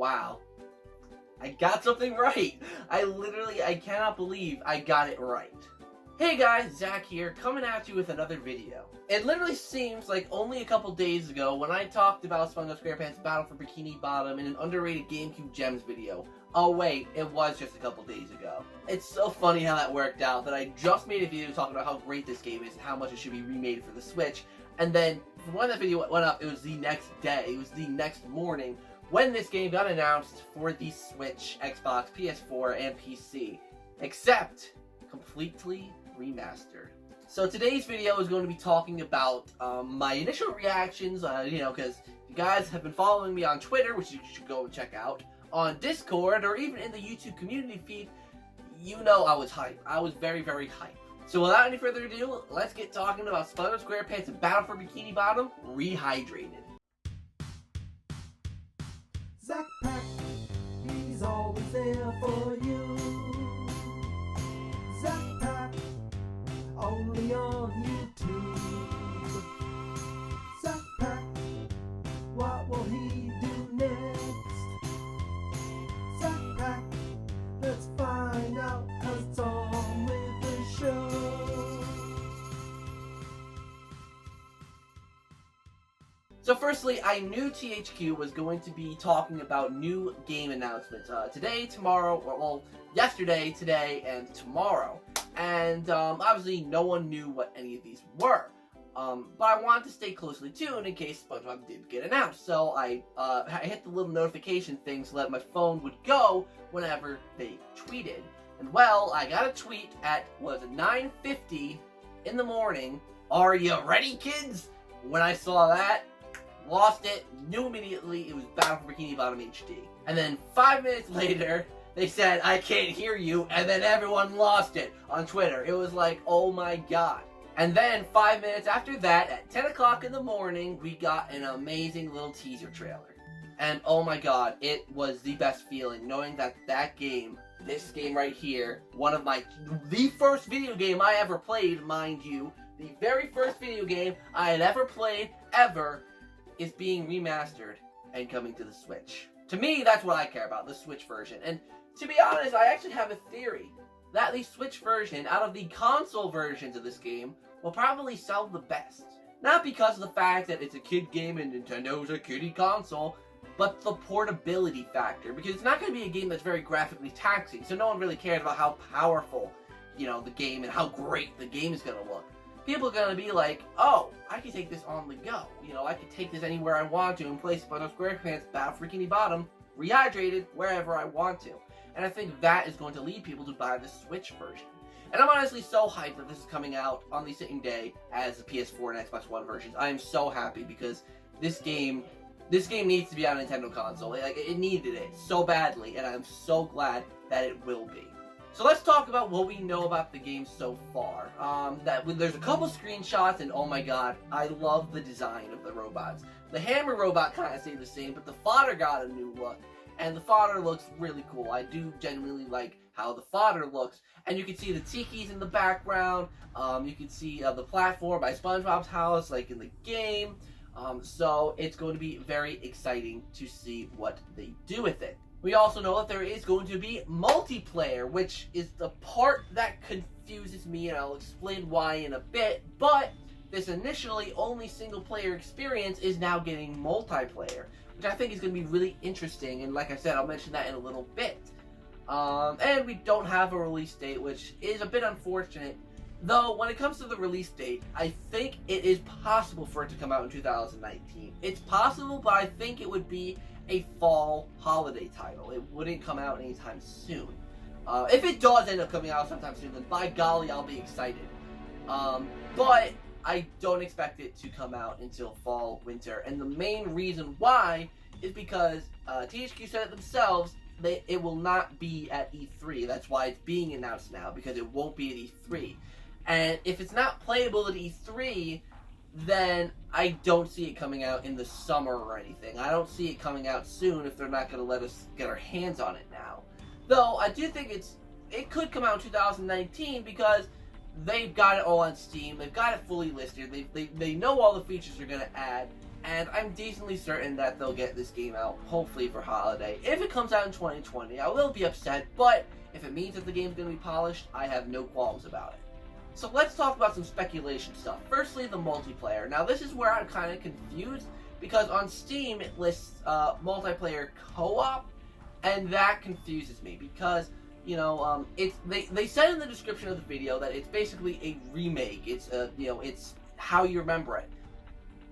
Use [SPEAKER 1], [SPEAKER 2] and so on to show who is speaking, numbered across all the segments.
[SPEAKER 1] wow. I got something right. I cannot believe I got it right. Hey guys, Zach here, coming at you with another video. It literally seems like only a couple days ago when I talked about SpongeBob SquarePants Battle for Bikini Bottom in an underrated GameCube Gems video. Oh wait, it was just a couple days ago. It's so funny how that worked out, that I just made a video talking about how great this game is and how much it should be remade for the Switch, and then when that video went up, it was the next day, it was the next morning, when this game got announced for the Switch, Xbox, PS4, and PC. Except, completely remastered. So today's video is going to be talking about my initial reactions, because you guys have been following me on Twitter, which you should go and check out, on Discord, or even in the YouTube community feed. You know I was hyped. I was very, very hyped. So without any further ado, let's get talking about SpongeBob SquarePants Battle for Bikini Bottom Rehydrated.
[SPEAKER 2] ZakPak, he's always there for you. ZakPak, only on YouTube. ZakPak, what will he do next? ZakPak, let's find out, 'cause it's on with the show.
[SPEAKER 1] So firstly, I knew THQ was going to be talking about new game announcements today, tomorrow, well, yesterday, today, and tomorrow. And obviously no one knew what any of these were. But I wanted to stay closely tuned in case SpongeBob did get announced. So I hit the little notification thing so that my phone would go whenever they tweeted. And well, I got a tweet at, 9:50 in the morning. Are you ready, kids? When I saw that, lost it, knew immediately it was Battle for Bikini Bottom HD. And then 5 minutes later, they said, I can't hear you, and then everyone lost it on Twitter. It was like, oh my god. And then 5 minutes after that, at 10 o'clock in the morning, we got an amazing little teaser trailer. And oh my god, it was the best feeling, knowing that that game, this game right here, the first video game I ever played, mind you, the very first video game I had ever played, ever, is being remastered and coming to the Switch. To me, that's what I care about, the Switch version. And to be honest, I actually have a theory that the Switch version, out of the console versions of this game, will probably sell the best. Not because of the fact that it's a kid game and Nintendo's a kiddie console, but the portability factor. Because it's not going to be a game that's very graphically taxing, so no one really cares about how powerful, the game and how great the game is going to look. People are going to be like, oh, I can take this on the go. I can take this anywhere I want to and play SpongeBob SquarePants Battle for Bikini Bottom Rehydrated wherever I want to. And I think that is going to lead people to buy the Switch version. And I'm honestly so hyped that this is coming out on the same day as the PS4 and Xbox One versions. I am so happy because this game needs to be on a Nintendo console. It needed it so badly, and I'm so glad that it will be. So let's talk about what we know about the game so far. There's a couple screenshots, and oh my god, I love the design of the robots. The hammer robot kind of stayed the same, but the fodder got a new look, and the fodder looks really cool. I do genuinely like how the fodder looks, and you can see the tikis in the background. You can see the platform by SpongeBob's house, like in the game. So it's going to be very exciting to see what they do with it. We also know that there is going to be multiplayer, which is the part that confuses me, and I'll explain why in a bit, but this initially only single-player experience is now getting multiplayer, which I think is going to be really interesting, and like I said, I'll mention that in a little bit. And we don't have a release date, which is a bit unfortunate, though when it comes to the release date, I think it is possible for it to come out in 2019. It's possible, but I think it would be a fall holiday title. It wouldn't come out anytime soon. If it does end up coming out sometime soon, then by golly, I'll be excited. But I don't expect it to come out until fall, winter, and the main reason why is because THQ said it themselves, it will not be at E3. That's why it's being announced now, because it won't be at E3. And if it's not playable at E3, then I don't see it coming out in the summer or anything. I don't see it coming out soon if they're not going to let us get our hands on it now. Though, I do think it could come out in 2019 because they've got it all on Steam. They've got it fully listed. They know all the features they're going to add. and I'm decently certain that they'll get this game out, hopefully for holiday. If it comes out in 2020, I will be upset, but if it means that the game's going to be polished, I have no qualms about it. So let's talk about some speculation stuff. Firstly, the multiplayer. Now this is where I'm kind of confused, because on Steam it lists multiplayer co-op, and that confuses me, because you know, they said in the description of the video that it's basically a remake. It's it's how you remember it.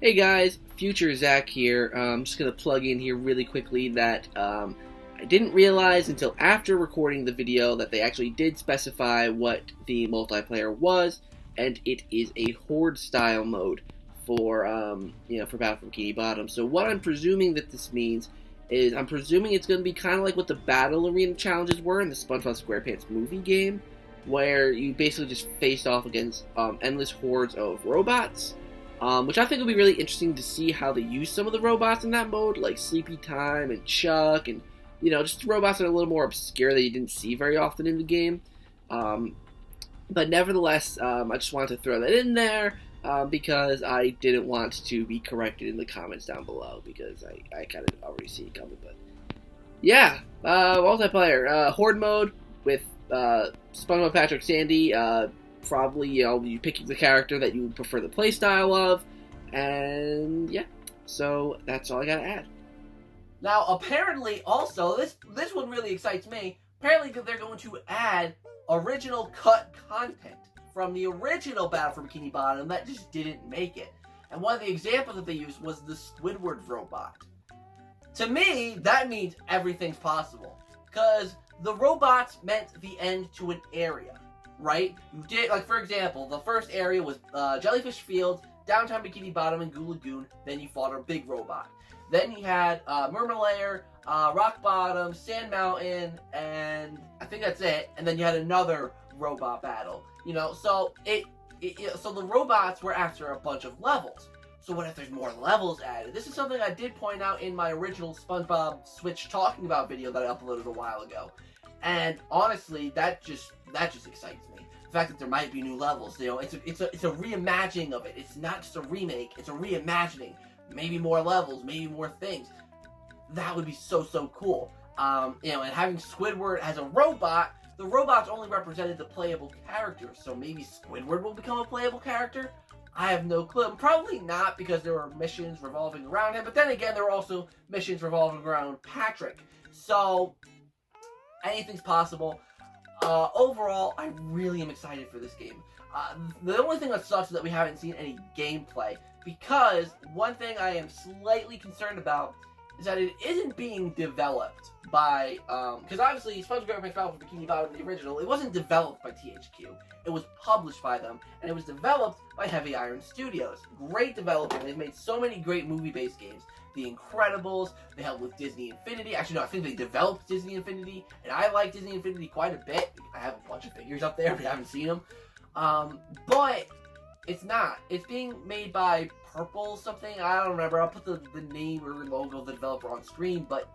[SPEAKER 3] Hey guys, Future Zach here. I'm just gonna plug in here really quickly that I didn't realize until after recording the video that they actually did specify what the multiplayer was, and it is a horde style mode for for Battle for Bikini Bottom. So what I'm presuming that this means is I'm presuming it's going to be kind of like what the Battle Arena challenges were in the SpongeBob SquarePants movie game, where you basically just face off against endless hordes of robots, which I think will be really interesting to see how they use some of the robots in that mode, like Sleepy Time and Chuck, and just robots that are a little more obscure that you didn't see very often in the game. But nevertheless, I just wanted to throw that in there because I didn't want to be corrected in the comments down below, because I kind of already see it coming. But yeah, multiplayer, horde mode with SpongeBob, Patrick, Sandy. Probably you pick the character that you would prefer the playstyle of, and yeah. So that's all I gotta add.
[SPEAKER 1] Now, apparently, also, this one really excites me. Apparently, they're going to add original cut content from the original Battle for Bikini Bottom that just didn't make it. And one of the examples that they used was the Squidward robot. To me, that means everything's possible, because the robots meant the end to an area, right? You did, like, for example, the first area was Jellyfish Field, downtown Bikini Bottom, and Goo Lagoon. Then you fought a big robot. Then you had Mermalair, Rock Bottom, Sand Mountain, and I think that's it. And then you had another robot battle. So so the robots were after a bunch of levels. So what if there's more levels added? This is something I did point out in my original SpongeBob Switch talking about video that I uploaded a while ago. And honestly, that just excites me. The fact that there might be new levels. It's a reimagining of it. It's not just a remake. It's a reimagining. Maybe more levels, maybe more things. That would be so cool. And having Squidward as a robot, the robots only represented the playable characters, so maybe Squidward will become a playable character? I have no clue. Probably not, because there were missions revolving around him, but then again, there were also missions revolving around Patrick. So, anything's possible. Overall, I really am excited for this game. The only thing that sucks is that we haven't seen any gameplay, because one thing I am slightly concerned about is that it isn't being developed by, because obviously SpongeBob SquarePants Battle for Bikini Bottom, the original, it wasn't developed by THQ. It was published by them, and it was developed by Heavy Iron Studios. Great developer. They've made so many great movie-based games. The Incredibles, they helped with Disney Infinity. Actually, no, I think they developed Disney Infinity, and I like Disney Infinity quite a bit. I have a bunch of figures up there, but I haven't seen them. But it's not. It's being made by Purple something. I don't remember. I'll put the name or logo of the developer on screen, but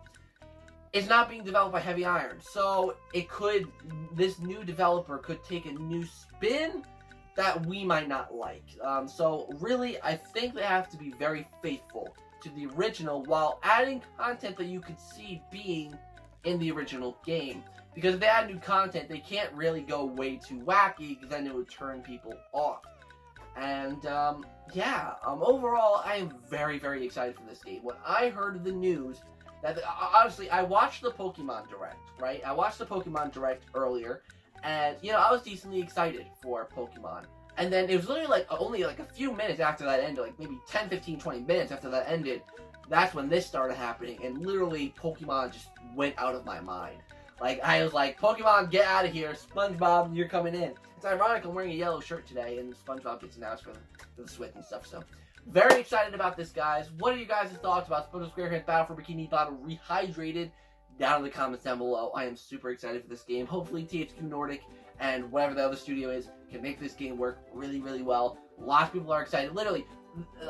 [SPEAKER 1] it's not being developed by Heavy Iron. So this new developer could take a new spin that we might not like. So really, I think they have to be very faithful to the original while adding content that you could see being in the original game. Because if they add new content, they can't really go way too wacky, because then it would turn people off. And, overall, I am very excited for this game. When I heard the news, that honestly, I watched the Pokemon Direct, right? I watched the Pokemon Direct earlier, and, I was decently excited for Pokemon. And then it was literally, only a few minutes after that ended, maybe 10, 15, 20 minutes after that ended, that's when this started happening, and literally, Pokemon just went out of my mind. I was like, Pokemon, get out of here. SpongeBob, you're coming in. It's ironic I'm wearing a yellow shirt today, and SpongeBob gets announced for the Switch and stuff, so. Very excited about this, guys. What are you guys' thoughts about SpongeBob SquarePants Battle for Bikini Bottom REHYDRATED? Down in the comments down below. I am super excited for this game. Hopefully THQ Nordic and whatever the other studio is can make this game work really well. Lots of people are excited. Literally,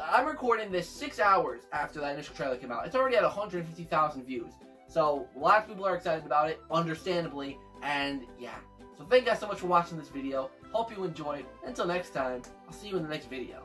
[SPEAKER 1] I'm recording this 6 hours after that initial trailer came out. It's already at 150,000 views. So, lots of people are excited about it, understandably, and yeah. So thank you guys so much for watching this video. Hope you enjoyed. Until next time, I'll see you in the next video.